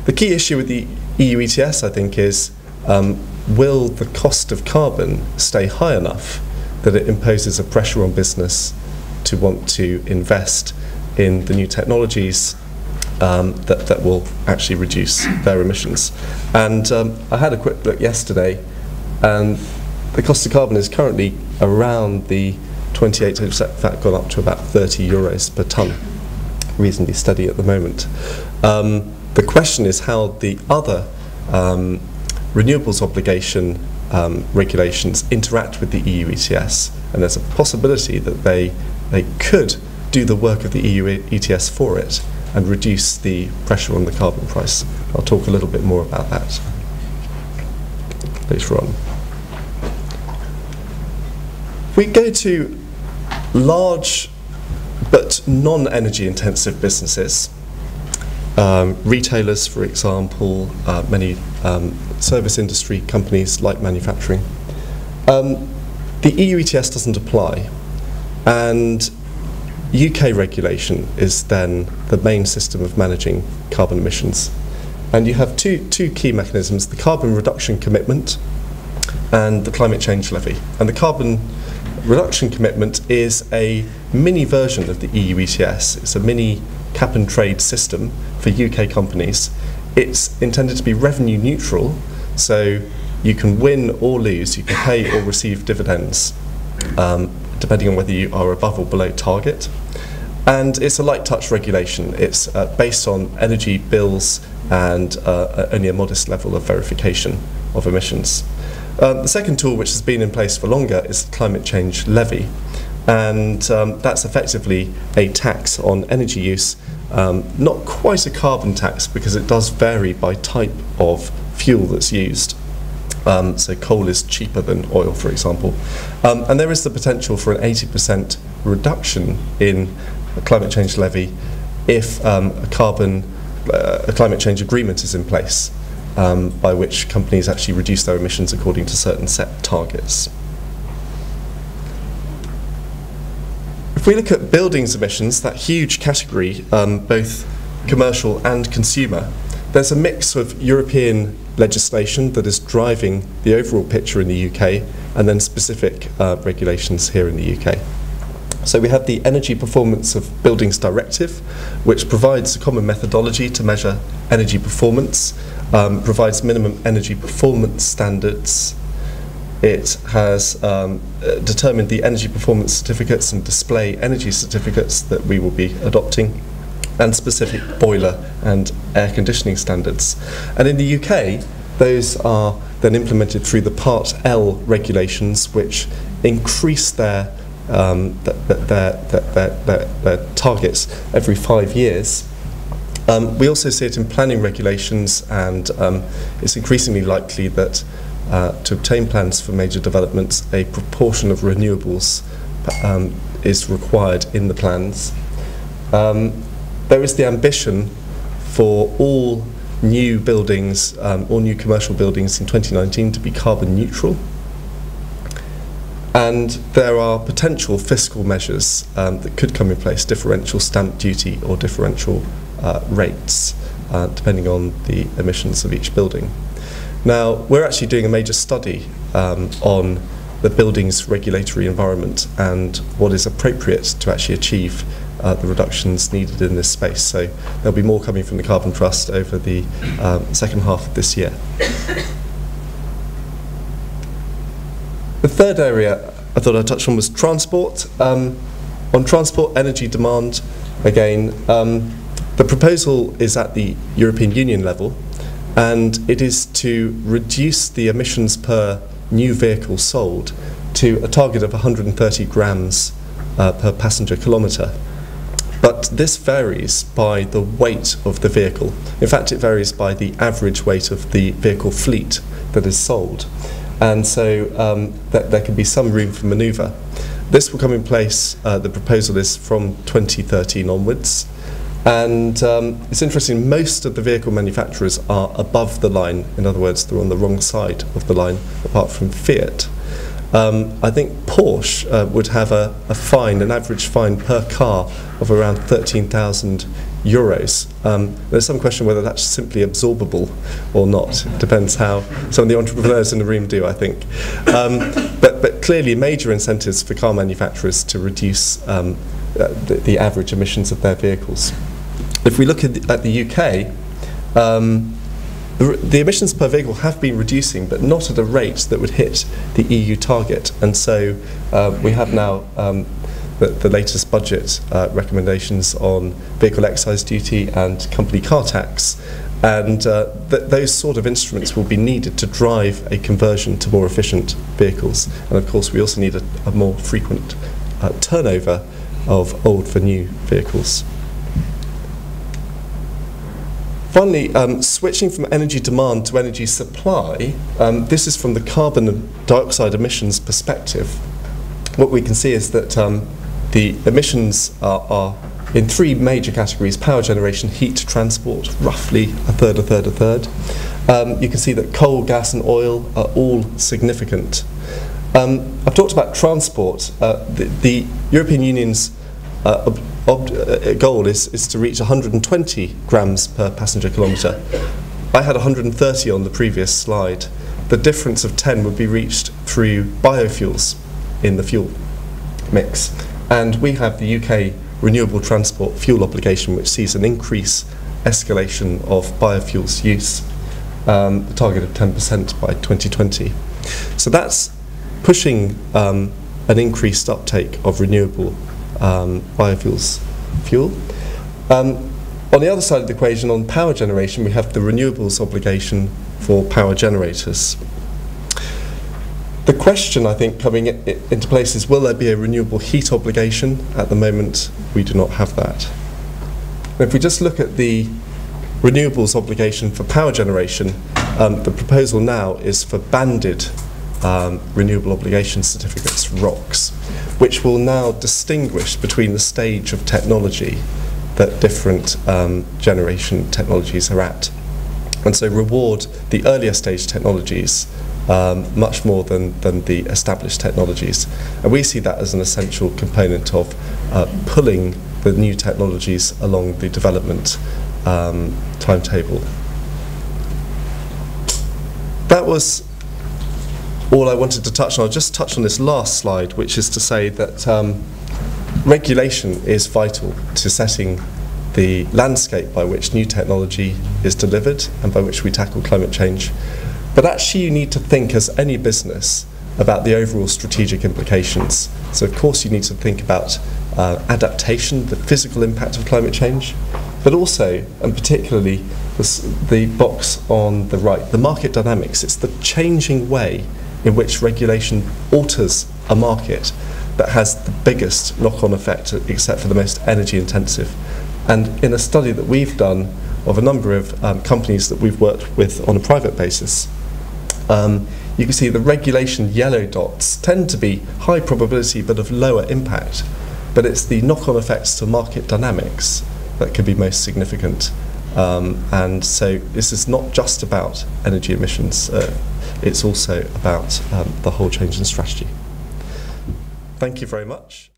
The key issue with the EU ETS, I think, is will the cost of carbon stay high enough that it imposes a pressure on business to want to invest in the new technologies that will actually reduce their emissions. And I had a quick look yesterday, and the cost of carbon is currently around the 28, in fact gone up to about 30 euros per tonne, reasonably steady at the moment. The question is how the other renewables obligation regulations interact with the EU ETS, and there's a possibility that they could do the work of the EU ETS for it and reduce the pressure on the carbon price. I'll talk a little bit more about that later on. We go to large but non-energy intensive businesses, retailers, for example, many service industry companies like manufacturing. The EU ETS doesn't apply, and UK regulation is then the main system of managing carbon emissions. And you have two key mechanisms: the carbon reduction commitment and the climate change levy. And the carbon reduction commitment is a mini version of the EU ETS. It's a mini cap and trade system for UK companies. It's intended to be revenue neutral, so you can win or lose, you can pay or receive dividends, depending on whether you are above or below target. And it's a light touch regulation. It's based on energy bills and only a modest level of verification of emissions. The second tool, which has been in place for longer, is the climate change levy. And that's effectively a tax on energy use, not quite a carbon tax because it does vary by type of fuel that's used. So coal is cheaper than oil, for example. And there is the potential for an 80% reduction in a climate change levy if a climate change agreement is in place, by which companies actually reduce their emissions according to certain set targets. If we look at buildings emissions, that huge category, both commercial and consumer, there's a mix of European legislation that is driving the overall picture in the UK, and then specific regulations here in the UK. So we have the Energy Performance of Buildings Directive, which provides a common methodology to measure energy performance, provides minimum energy performance standards. It has determined the energy performance certificates and display energy certificates that we will be adopting, and specific boiler and air conditioning standards. And in the UK, those are then implemented through the Part L regulations, which increase their targets every 5 years. We also see it in planning regulations, and it's increasingly likely that to obtain plans for major developments, a proportion of renewables is required in the plans. There is the ambition for all new buildings, all new commercial buildings in 2019 to be carbon neutral. And there are potential fiscal measures that could come in place, differential stamp duty or differential rates, depending on the emissions of each building. Now, we're actually doing a major study on the buildings regulatory environment and what is appropriate to actually achieve the reductions needed in this space. So there'll be more coming from the Carbon Trust over the second half of this year. The third area I thought I'd touch on was transport. On transport energy demand, again, the proposal is at the European Union level, and it is to reduce the emissions per new vehicle sold to a target of 130 grams per passenger kilometre. But this varies by the weight of the vehicle. In fact, it varies by the average weight of the vehicle fleet that is sold. And so there can be some room for manoeuvre. This will come in place, the proposal is from 2013 onwards. And it's interesting, most of the vehicle manufacturers are above the line. In other words, they're on the wrong side of the line, apart from Fiat. I think Porsche would have a fine, an average fine per car of around 13,000 euros. There's some question whether that's simply absorbable or not. It depends how some of the entrepreneurs in the room do, I think. But clearly major incentives for car manufacturers to reduce the average emissions of their vehicles. If we look at the UK, the emissions per vehicle have been reducing, but not at a rate that would hit the EU target. And so we have now the latest budget recommendations on vehicle excise duty and company car tax. And those sort of instruments will be needed to drive a conversion to more efficient vehicles. And of course, we also need a more frequent turnover of old for new vehicles. Finally, switching from energy demand to energy supply, this is from the carbon dioxide emissions perspective. What we can see is that the emissions are in three major categories: power generation, heat, transport, roughly a third. You can see that coal, gas and oil are all significant. I've talked about transport. The European Union's goal is to reach 120 grams per passenger kilometre. I had 130 on the previous slide. The difference of 10 would be reached through biofuels in the fuel mix. And we have the UK renewable transport fuel obligation, which sees an escalation of biofuels use, the target of 10% by 2020. So that's pushing an increased uptake of renewable biofuels fuel. On the other side of the equation, on power generation, we have the renewables obligation for power generators. The question, I think, coming into place is, will there be a renewable heat obligation? At the moment, we do not have that. If we just look at the renewables obligation for power generation, the proposal now is for banded renewable obligation certificates, ROCs, which will now distinguish between the stage of technology that different generation technologies are at, and so reward the earlier stage technologies much more than the established technologies. And we see that as an essential component of pulling the new technologies along the development timetable. That was all I wanted to touch on. I'll just touch on this last slide, which is to say that regulation is vital to setting the landscape by which new technology is delivered and by which we tackle climate change. But actually you need to think, as any business, about the overall strategic implications. So of course you need to think about adaptation, the physical impact of climate change, but also, and particularly, the box on the right, the market dynamics. It's the changing way in which regulation alters a market that has the biggest knock-on effect, except for the most energy intensive. And in a study that we've done of a number of companies that we've worked with on a private basis, you can see the regulation yellow dots tend to be high probability but of lower impact. But it's the knock-on effects to market dynamics that can be most significant. And so this is not just about energy emissions, it's also about the whole change in strategy. Thank you very much.